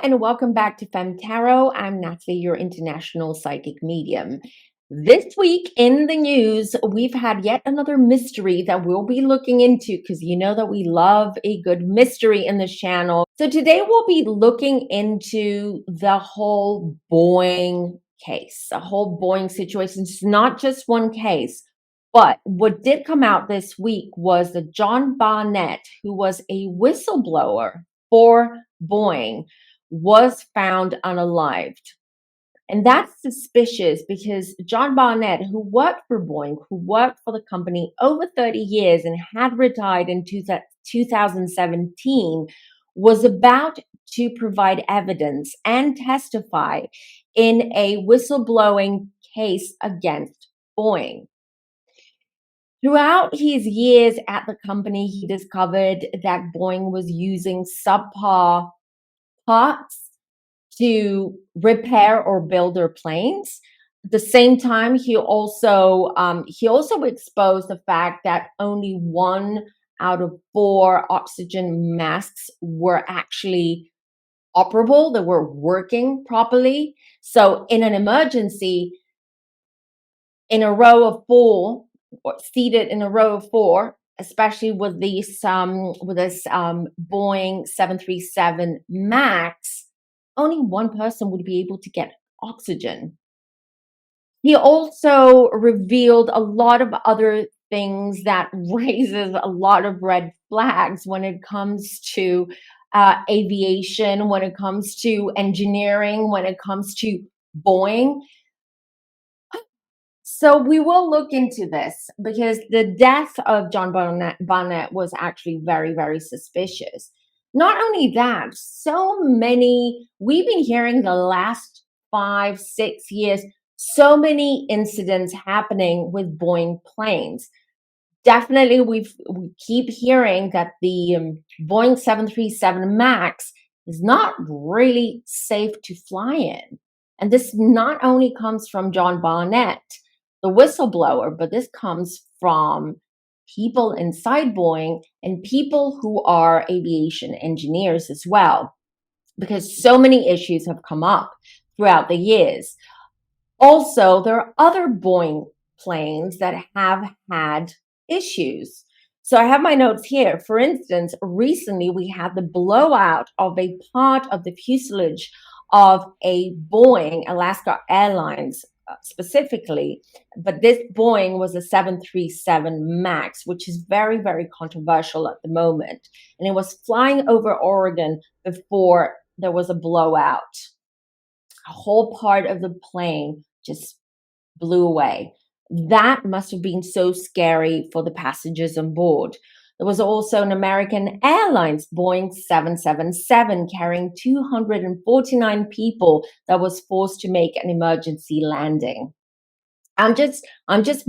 and welcome back to FemmeTarot. I'm Natalie, your international psychic medium. This week in the news, we've had yet another mystery that we'll be looking into because you know that we love a good mystery in this channel. So today we'll be looking into the whole Boeing case, the whole Boeing situation. It's not just one case. But what did come out this week was that John Barnett, who was a whistleblower for Boeing, was found unalived. And that's suspicious because John Barnett, who worked for Boeing, who worked for the company over 30 years and had retired in 2017, was about to provide evidence and testify in a whistleblowing case against Boeing. Throughout his years at the company, he discovered that Boeing was using subpar parts to repair or build their planes. At the same time, he also exposed the fact that only 1 out of 4 oxygen masks were actually operable, they were working properly. So in an emergency, in a row of 4, seated in a row of 4, especially with this Boeing 737 Max, only 1 person would be able to get oxygen. He also revealed a lot of other things that raises a lot of red flags when it comes to aviation, when it comes to engineering, when it comes to Boeing. So we will look into this because the death of John Barnett was actually very, very suspicious. Not only that, we've been hearing the last 5, 6 years, so many incidents happening with Boeing planes. Definitely, we keep hearing that the Boeing 737 Max is not really safe to fly in. And this not only comes from John Barnett, the whistleblower, but this comes from people inside Boeing and people who are aviation engineers as well, because so many issues have come up throughout the years. Also, there are other Boeing planes that have had issues. So I have my notes here. For instance, recently we had the blowout of a part of the fuselage of a Boeing Alaska Airlines specifically, but this Boeing was a 737 Max, which is very, very controversial at the moment. And it was flying over Oregon before there was a blowout. A whole part of the plane just blew away. That must have been so scary for the passengers on board. There was also an American Airlines Boeing 777 carrying 249 people that was forced to make an emergency landing. I'm just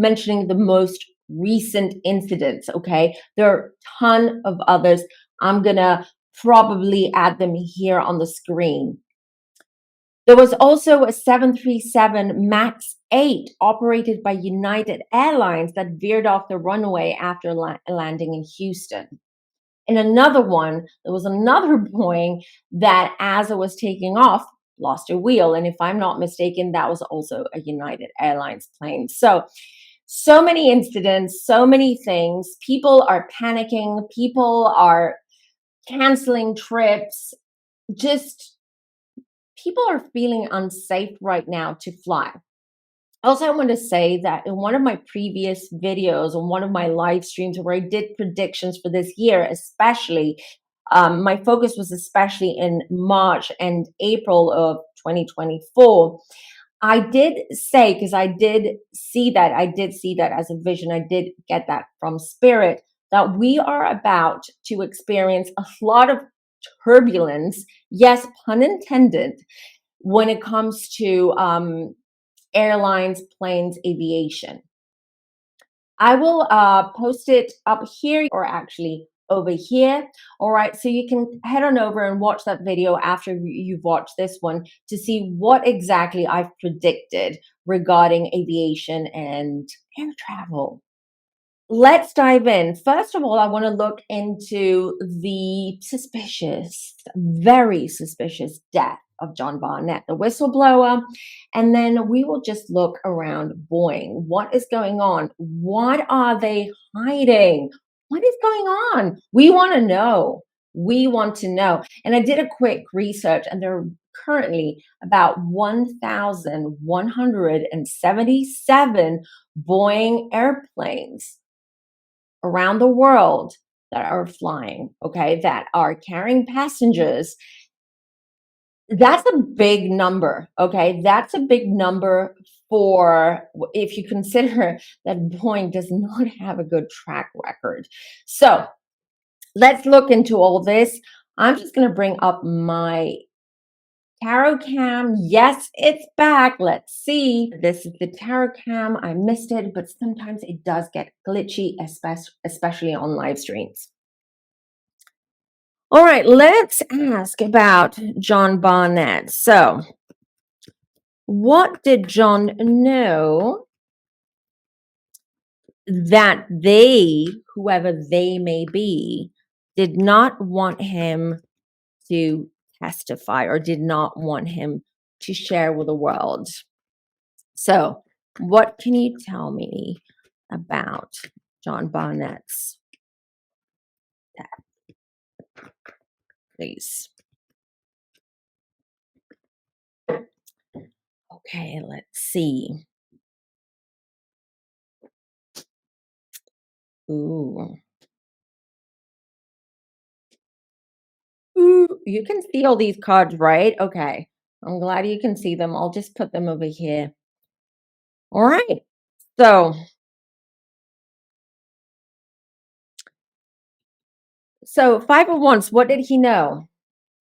mentioning the most recent incidents, okay? There are a ton of others. I'm gonna probably add them here on the screen. There was also a 737 MAX 8 operated by United Airlines that veered off the runway after landing in Houston. In another one, there was another Boeing that, as it was taking off, lost a wheel. And if I'm not mistaken, that was also a United Airlines plane. So many incidents, so many things. People are panicking. People are canceling trips. People are feeling unsafe right now to fly. Also, I want to say that in one of my previous videos, on one of my live streams where I did predictions for this year, especially, my focus was especially in March and April of 2024. I did say, because I did see that as a vision, I did get that from Spirit, that we are about to experience a lot of turbulence, yes, pun intended, when it comes to airlines, planes, aviation. I will post it up here, or actually over here. All right, so you can head on over and watch that video after you've watched this one to see what exactly I've predicted regarding aviation and air travel. let's dive in. First of all, I want to look into the suspicious, very suspicious death of John Barnett, the whistleblower. And then we will just look around Boeing. What is going on? What are they hiding? What is going on? We want to know. We want to know. And I did a quick research, and there are currently about 1,177 Boeing airplanes around the world that are flying, okay, that are carrying passengers. That's a big number, okay? That's a big number for if you consider that Boeing does not have a good track record. So let's look into all this. I'm just going to bring up my tarot cam. Yes, it's back. Let's see. This is the tarot cam. I missed it, but sometimes it does get glitchy, especially on live streams. All right, let's ask about John Barnett. So, what did John know that they, whoever they may be, did not want him to testify or did not want him to share with the world? So, what can you tell me about John Barnett's death, please? Okay, let's see. Ooh. Ooh, you can see all these cards, right? Okay. I'm glad you can see them. I'll just put them over here. All right. So Five of Wands, what did he know?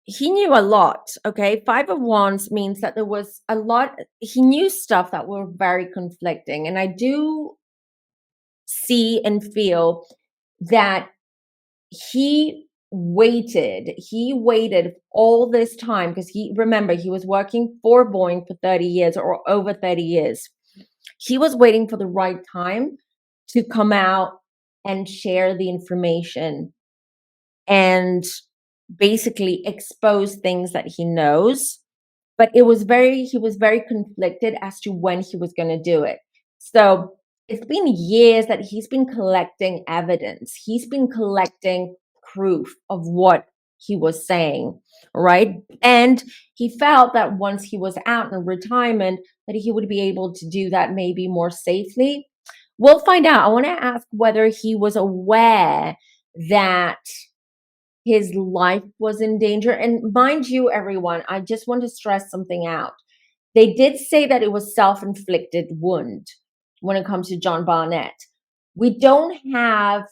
He knew a lot, okay? Five of Wands means that there was a lot, he knew stuff that were very conflicting. And I do see and feel that he waited all this time because remember, he was working for Boeing for 30 years or over 30 years. He was waiting for the right time to come out and share the information and basically expose things that he knows. But he was very conflicted as to when he was going to do it. So it's been years that he's been collecting evidence. He's been collecting proof of what he was saying, right? And he felt that once he was out in retirement, that he would be able to do that maybe more safely. We'll find out. I want to ask whether he was aware that his life was in danger. And mind you, everyone, I just want to stress something out. They did say that it was self-inflicted wound when it comes to John Barnett. We don't know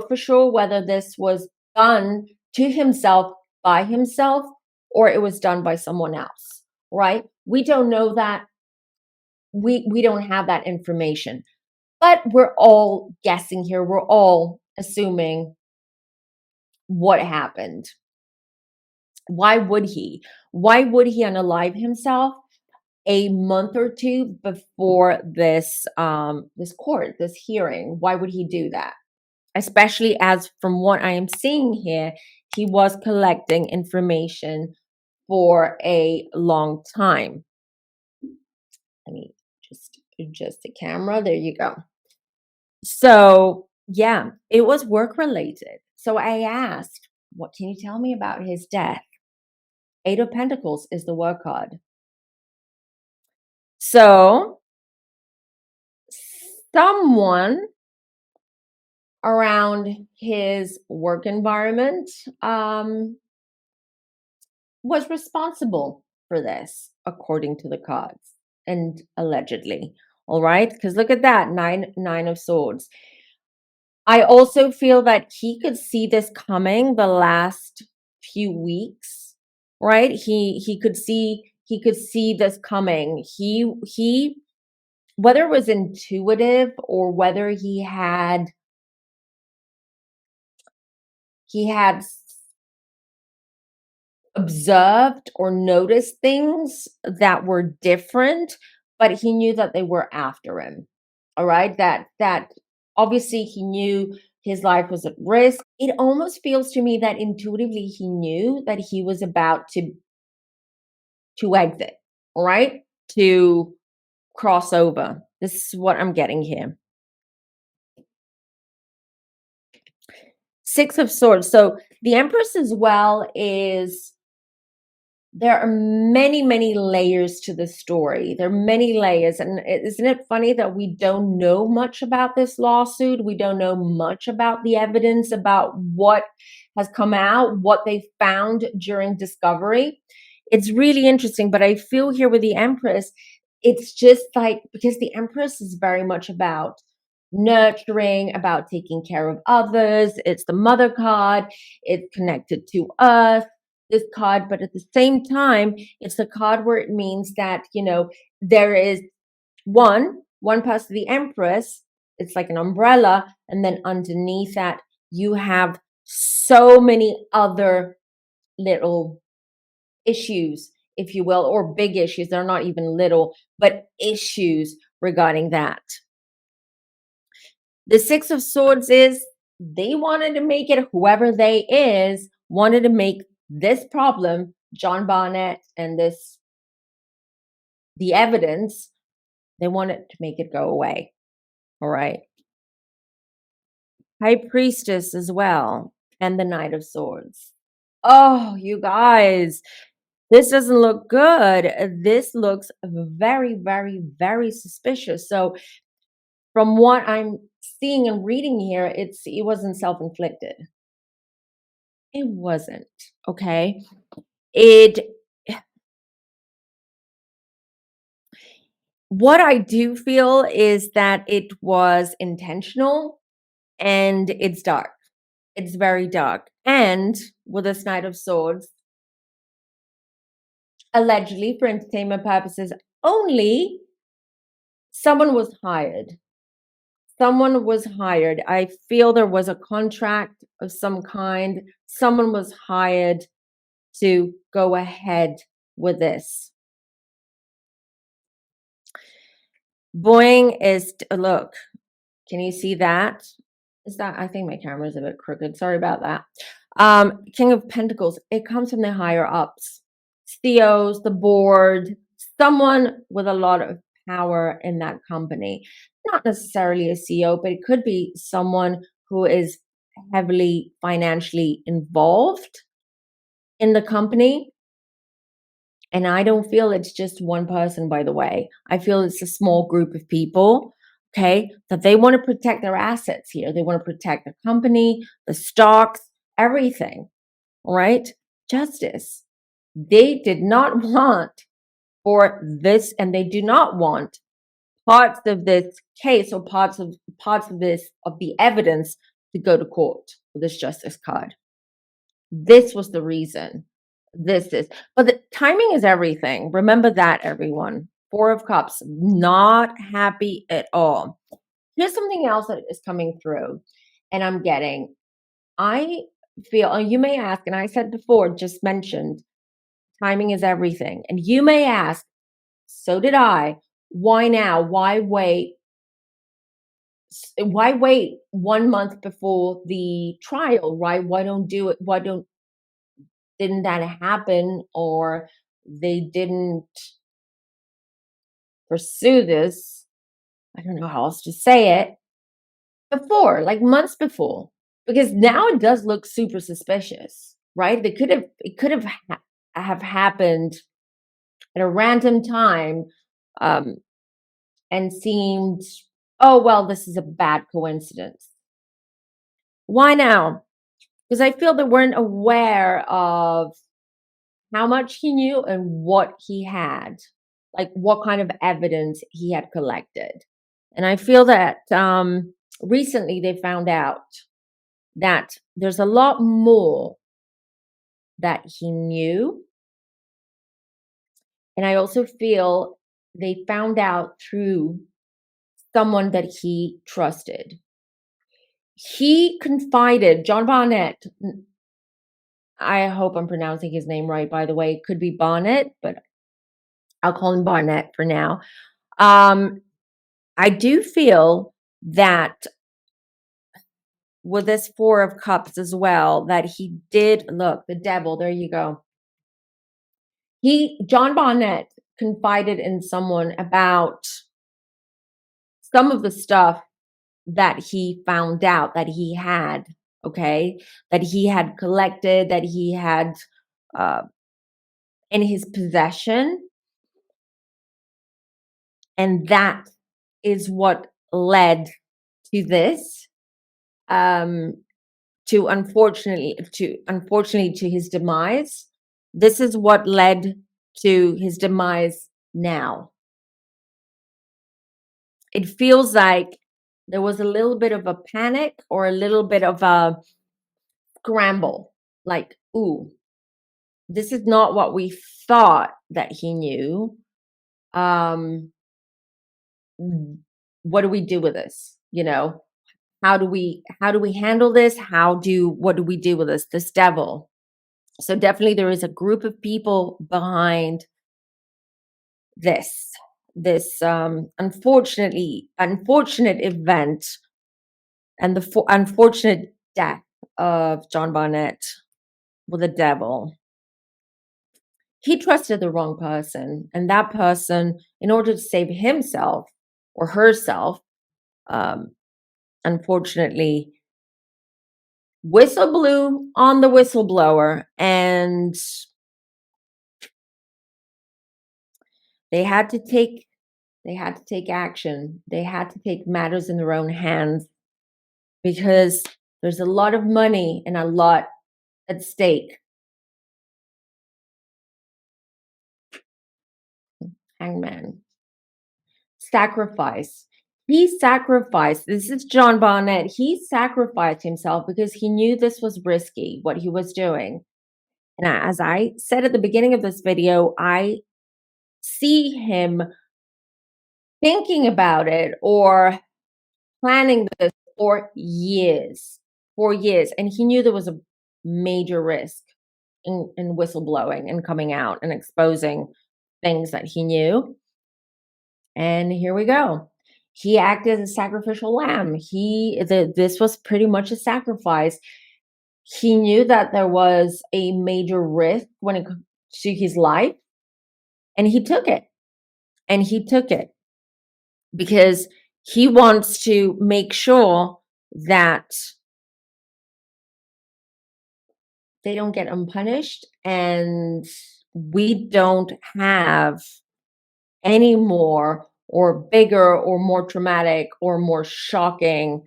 for sure whether this was done to himself by himself or it was done by someone else, right? We don't know that. We don't have that information. But we're all guessing here. We're all assuming what happened. Why would he? Why would he unalive himself a month or two before this hearing? Why would he do that? Especially as from what I am seeing here, he was collecting information for a long time. Let me just adjust the camera. There you go. So yeah, it was work related. So I asked, what can you tell me about his death? Eight of Pentacles is the work card. So someone around his work environment was responsible for this, according to the cards, and allegedly. All right, because look at that, nine of Swords. I also feel that he could see this coming the last few weeks, right? He could see this coming. He whether it was intuitive or whether he had observed or noticed things that were different, but he knew that they were after him. All right, that Obviously, he knew his life was at risk. It almost feels to me that intuitively he knew that he was about to exit, right? To cross over. This is what I'm getting here. Six of Swords. So the Empress as well is, there are many, many layers to the story. There are many layers. And isn't it funny that we don't know much about this lawsuit? We don't know much about the evidence, about what has come out, what they found during discovery. It's really interesting. But I feel here with the Empress, it's just like, because the Empress is very much about nurturing, about taking care of others. It's the mother card. It's connected to Earth, this card, but at the same time, it's a card where it means that, there is one pass to the Empress. It's like an umbrella, and then underneath that, you have so many other little issues, if you will, or big issues. They're not even little, but issues regarding that. The Six of Swords is, they wanted to make it, whoever they is, wanted to make this problem, John Barnett, and the evidence, they wanted to make it go away. All right. High Priestess as well, and the Knight of Swords. Oh, you guys, this doesn't look good. This looks very, very, very suspicious. So from what I'm seeing and reading here, it wasn't self-inflicted. It wasn't. Okay. What I do feel is that it was intentional, and it's dark. It's very dark. And with this Knight of Swords, allegedly for entertainment purposes only, someone was hired. Someone was hired. I feel there was a contract of some kind. Someone was hired to go ahead with this. Boeing is, look, can you see that? I think my camera is a bit crooked. Sorry about that. King of Pentacles, it comes from the higher ups, CEOs, the board, someone with a lot of power in that company. Not necessarily a CEO, but it could be someone who is heavily financially involved in the company. And I don't feel it's just one person, by the way. I feel it's a small group of people, okay, that they want to protect their assets here. They want to protect the company, the stocks, everything, all right? Justice. They did not want for this, and they do not want parts of this case or parts of the evidence to go to court with this justice card. This was the reason. But the timing is everything. Remember that, everyone. Four of Cups, not happy at all. Here's something else that is coming through, and I'm getting. I feel, you may ask, and I said before, just mentioned, timing is everything. And you may ask, so did I, why now? Why wait? Why wait 1 month before the trial, right? Why don't do it? Didn't that happen, or they didn't pursue this? I don't know how else to say it. Before, like months before, because now it does look super suspicious, right? It could have happened at a random time, and seemed, oh well, this is a bad coincidence. Why now? Because I feel they weren't aware of how much he knew and what he had, like what kind of evidence he had collected. And I feel that recently they found out that there's a lot more that he knew. And I also feel they found out through someone that he trusted. He confided, John Barnett, I hope I'm pronouncing his name right, by the way. It could be Barnett, but I'll call him Barnett for now. I do feel that with this Four of Cups as well, that he did, look, the devil, there you go. John Barnett confided in someone about some of the stuff that he found out that he had, okay, that he had collected, that he had in his possession. And that is what led to this, to unfortunately to his demise. This is what led to his demise now. It feels like there was a little bit of a panic or a little bit of a scramble, like, ooh, this is not what we thought that he knew. What do we do with this? You know, how do we handle this? What do we do with this devil? So definitely there is a group of people behind this unfortunate event and the unfortunate death of John Barnett with the devil. He trusted the wrong person, and that person, in order to save himself or herself, unfortunately whistle blew on the whistleblower, and they had to take action. They had to take matters in their own hands, because there's a lot of money and a lot at stake. Hangman. Sacrifice. He sacrificed. This is John Barnett. He sacrificed himself because he knew this was risky, what he was doing. And as I said at the beginning of this video, I see him thinking about it or planning this for years. And he knew there was a major risk in whistleblowing and coming out and exposing things that he knew. And here we go. He acted as a sacrificial lamb. This was pretty much a sacrifice. He knew that there was a major risk when it comes to his life, and he took it. And he took it because he wants to make sure that they don't get unpunished and we don't have any more or bigger or more traumatic or more shocking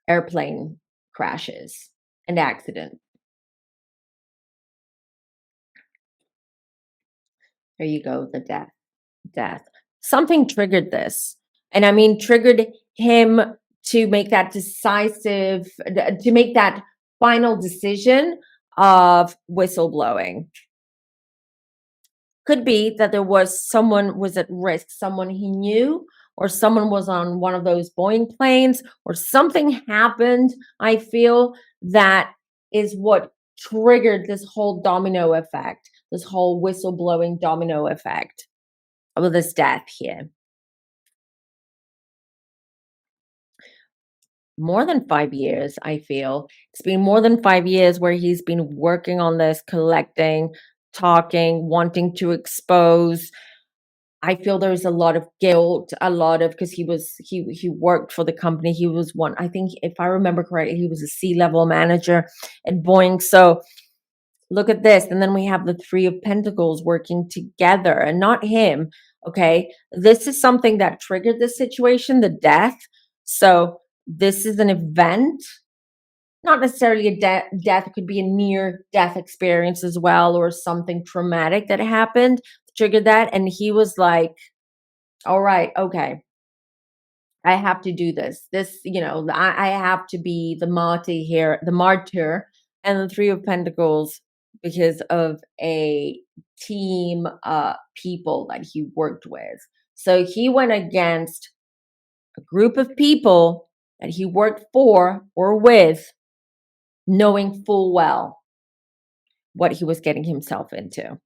airplane crashes and accidents. There you go, the death. Something triggered this. And I mean, triggered him to make that final decision of whistleblowing. Could be that there was someone was at risk, someone he knew, or someone was on one of those Boeing planes, or something happened. I feel that is what triggered this whole domino effect, this whole whistleblowing domino effect with this death here. More than 5 years, I feel. It's been more than 5 years where he's been working on this, collecting, talking, wanting to expose. I feel there's a lot of guilt, because he worked for the company. He was one, I think, if I remember correctly, he was a C-level manager at Boeing. So look at this. And then we have the Three of Pentacles working together, and not him. Okay. This is something that triggered this situation, the death. So this is an event, not necessarily a death. It could be a near death experience as well, or something traumatic that happened, triggered that. And he was like, all right, okay, I have to do this. I have to be the martyr here, and the Three of Pentacles, because of a team people that he worked with. So he went against a group of people that he worked for or with, knowing full well what he was getting himself into.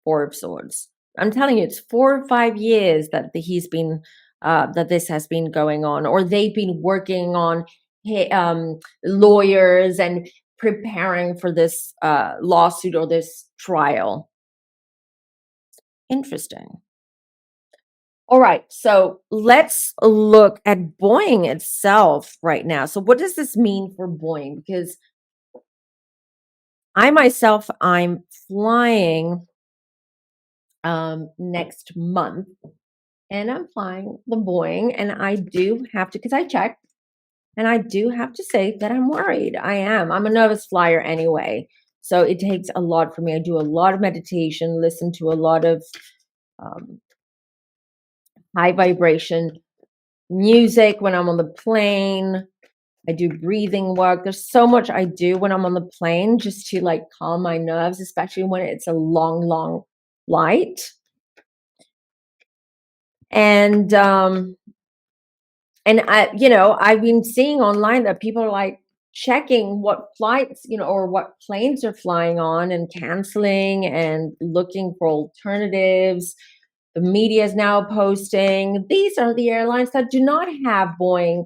Four of Swords. I'm telling you, it's 4 or 5 years that he's been that this has been going on, or they've been working on lawyers and preparing for this lawsuit or this trial. Interesting. All right, so let's look at Boeing itself right now. So, what does this mean for Boeing? Because I myself, I'm flying next month, and I'm flying the Boeing, and I do have to, because I checked, and I do have to say that I'm worried. I am. I'm a nervous flyer anyway, so it takes a lot for me. I do a lot of meditation, listen to a lot of um, high vibration music when I'm on the plane. I do breathing work. There's so much I do when I'm on the plane just to like calm my nerves, especially when it's a long, long flight. And I've been seeing online that people are like checking what flights, or what planes are flying on and canceling and looking for alternatives. The media is now posting these are the airlines that do not have Boeing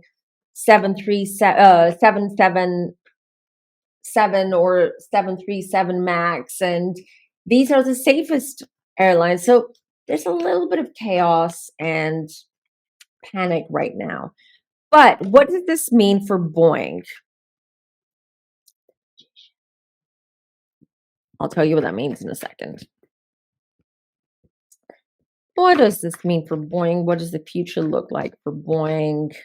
737 or 737 Max, and these are the safest airlines. So there's a little bit of chaos and panic right now. But what does this mean for Boeing? I'll tell you what that means in a second. What does this mean for Boeing? What does the future look like for Boeing?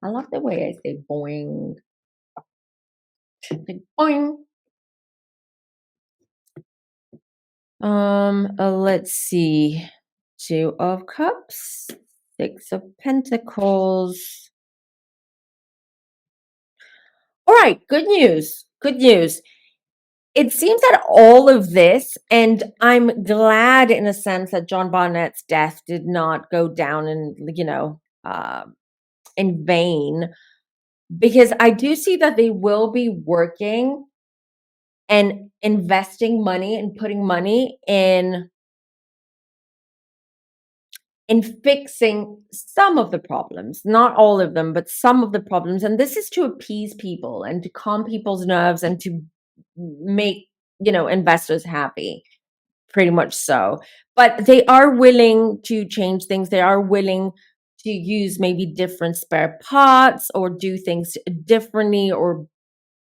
I love the way I say Boeing. Like boing. Let's see. Two of Cups, Six of Pentacles. All right, good news. Good news. It seems that all of this, and I'm glad in a sense that John Barnett's death did not go down in vain, because I do see that they will be working and investing money and putting money in fixing some of the problems, not all of them, but some of the problems. And this is to appease people and to calm people's nerves and to make, investors happy, pretty much so. But they are willing to change things. They are willing to use maybe different spare parts or do things differently or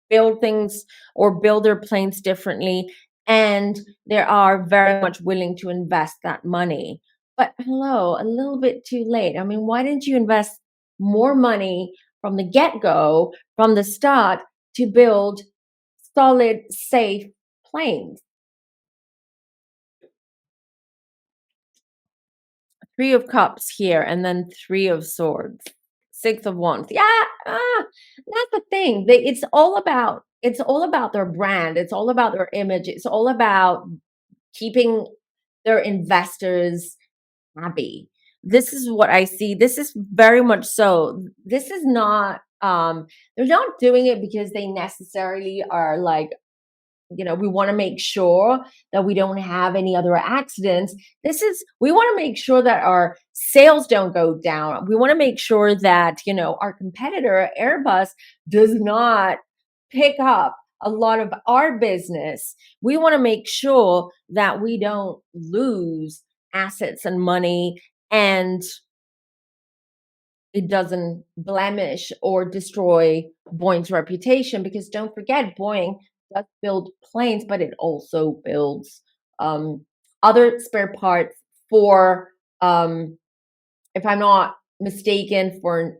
build things or build their planes differently. And they are very much willing to invest that money. But hello, a little bit too late. I mean, why didn't you invest more money from the get go, from the start, to build solid, safe planes? Three of Cups here, and then Three of Swords, Six of Wands. Yeah, that's the thing. It's all about their brand. It's all about their image. It's all about keeping their investors happy. This is what I see. This is very much so. This is not. They're not doing it because they necessarily are like, we want to make sure that we don't have any other accidents. We want to make sure that our sales don't go down. We want to make sure that, our competitor, Airbus, does not pick up a lot of our business. We want to make sure that we don't lose assets and money, and it doesn't blemish or destroy Boeing's reputation, because don't forget, Boeing does build planes, but it also builds other spare parts for, if I'm not mistaken, for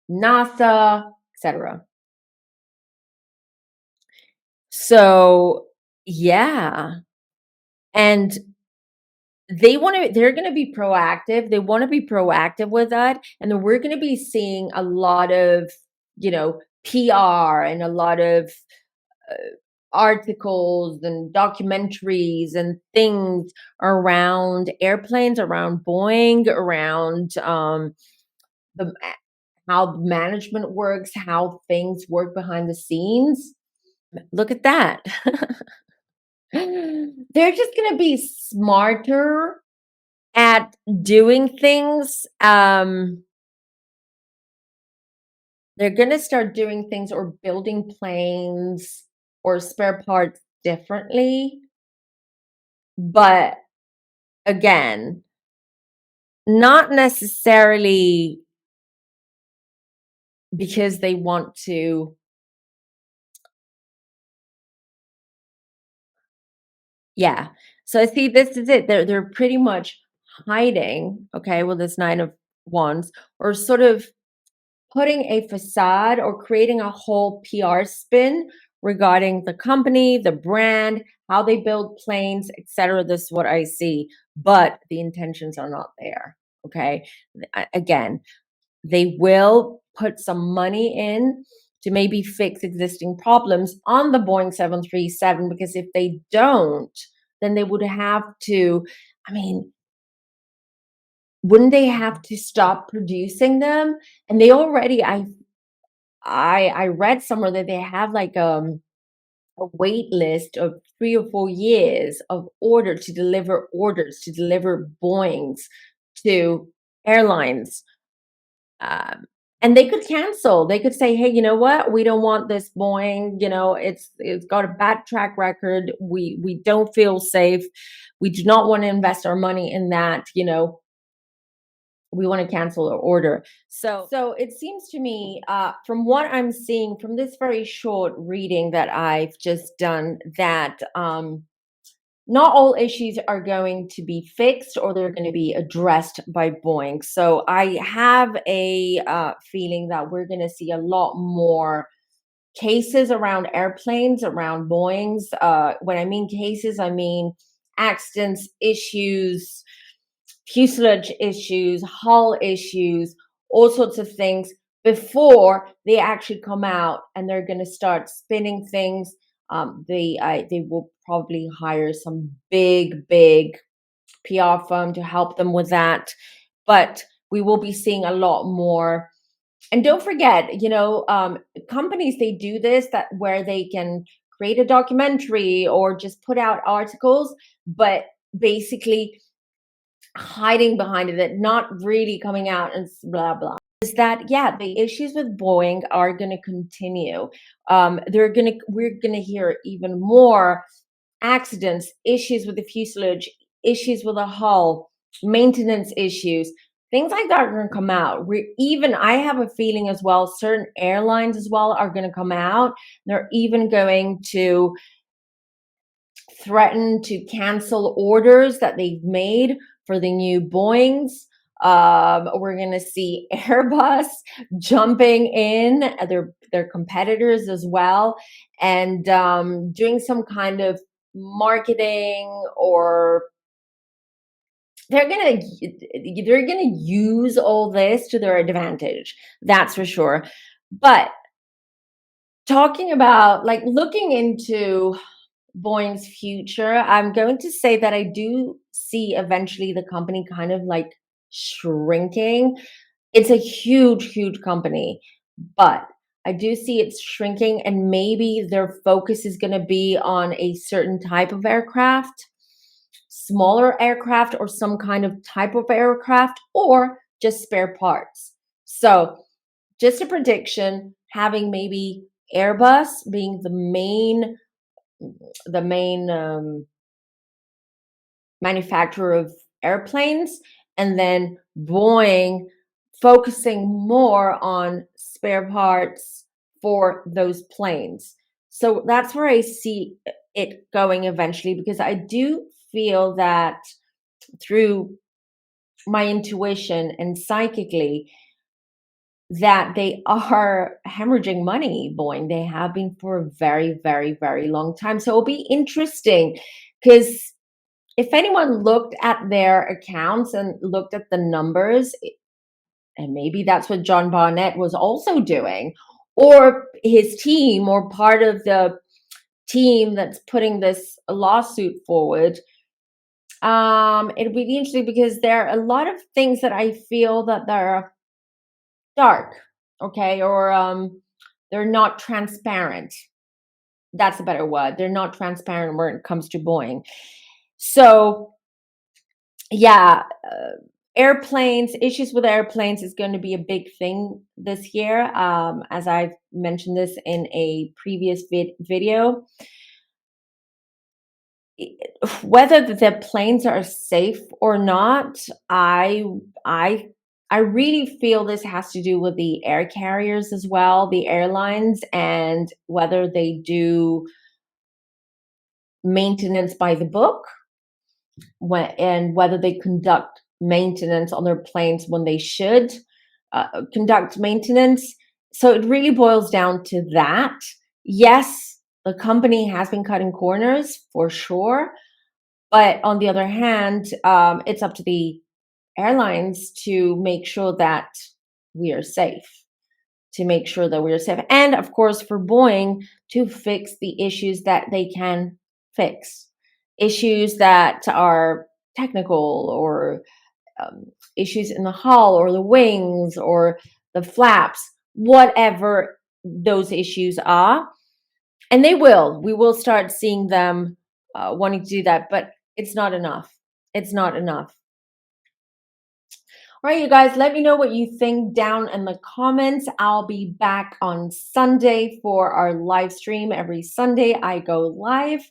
NASA, etc. So yeah, and they're going to be proactive. They want to be proactive with that. And then we're going to be seeing a lot of, PR and a lot of uh, articles and documentaries and things around airplanes, around Boeing, around the how management works, how things work behind the scenes. Look at that. They're just going to be smarter at doing things. They're going to start doing things or building planes or spare parts differently. But again, not necessarily because they want to. Yeah. So see, this is it. They're pretty much hiding, okay, with this Nine of Wands, or sort of putting a facade or creating a whole PR spin regarding the company, the brand, how they build planes, etc. This is what I see, but the intentions are not there. Okay. Again, they will put some money in to maybe fix existing problems on the Boeing 737, because if they don't, then they would have to, I mean, wouldn't they have to stop producing them? And they already, I read somewhere that they have like a wait list of 3 or 4 years of orders to deliver Boeings to airlines. Um, and they could cancel. They could say, "Hey, you know what? We don't want this Boeing. You know, it's got a bad track record. We don't feel safe. We do not want to invest our money in that. You know, we want to cancel our order." So it seems to me, from what I'm seeing from this very short reading that I've just done, that not all issues are going to be fixed or they're going to be addressed by Boeing. So I have a feeling that we're going to see a lot more cases around airplanes, around Boeings. When I mean cases, I mean accidents, issues, fuselage issues, hull issues, all sorts of things before they actually come out and they're going to start spinning things. They will probably hire some big PR firm to help them with that, but we will be seeing a lot more. And don't forget, companies, they do this, that where they can create a documentary or just put out articles, but basically hiding behind it, not really coming out and blah blah. Is that, yeah, the issues with Boeing are going to continue. We're going to hear even more accidents, issues with the fuselage, issues with the hull, maintenance issues, things like that are going to come out. I have a feeling as well, certain airlines as well are going to come out. They're even going to threaten to cancel orders that they've made for the new Boeings. We're going to see Airbus jumping in, their competitors as well, and doing some kind of marketing, or they're gonna use all this to their advantage. That's for sure. But talking about, like, looking into Boeing's future, I'm going to say that I do see eventually the company kind of like shrinking. It's a huge company, but I do see it shrinking, and maybe their focus is going to be on a certain type of aircraft, smaller aircraft, or some kind of type of aircraft, or just spare parts. So, just a prediction, having maybe Airbus being the main manufacturer of airplanes, and then Boeing focusing more on spare parts for those planes. So that's where I see it going eventually, because I do feel that through my intuition and psychically, that they are hemorrhaging money, Boeing. They have been for a very long time. So it'll be interesting, because if anyone looked at their accounts and looked at the numbers, and maybe that's what John Barnett was also doing, or his team, or part of the team that's putting this lawsuit forward, it'll be interesting, because there are a lot of things that I feel that they're dark, okay, or they're not transparent. That's a better word. They're not transparent when it comes to Boeing. So yeah, airplanes, issues with airplanes is going to be a big thing this year. As I've mentioned this in a previous video, whether the planes are safe or not, I I really feel this has to do with the air carriers as well, the airlines, and whether they do maintenance by the book, and whether they conduct maintenance on their planes when they should conduct maintenance. So it really boils down to that. Yes, the company has been cutting corners for sure, but on the other hand, it's up to the airlines to make sure that we are safe, to make sure that we're safe. And of course, for Boeing to fix the issues that they can fix, issues that are technical, or issues in the hull or the wings or the flaps, whatever those issues are. And we will start seeing them wanting to do that, but it's not enough. It's not enough. All right, you guys, let me know what you think down in the comments. I'll be back on Sunday for our live stream. Every Sunday, I go live.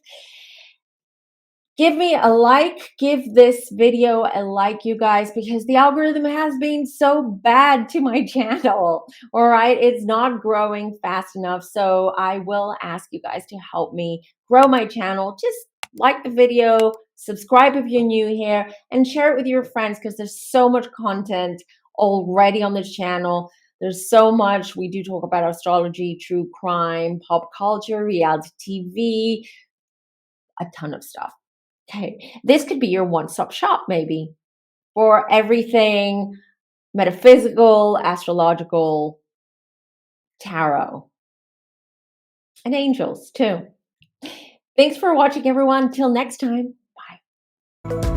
Give me a like, give this video a like, you guys, because the algorithm has been so bad to my channel. All right, it's not growing fast enough. So I will ask you guys to help me grow my channel. Just like the video, subscribe if you're new here, and share it with your friends, because there's so much content already on this channel. There's so much. We do talk about astrology, true crime, pop culture, reality TV, a ton of stuff. Okay, this could be your one-stop shop maybe for everything metaphysical, astrological, tarot, and angels too. Thanks for watching, everyone. Till next time. Bye.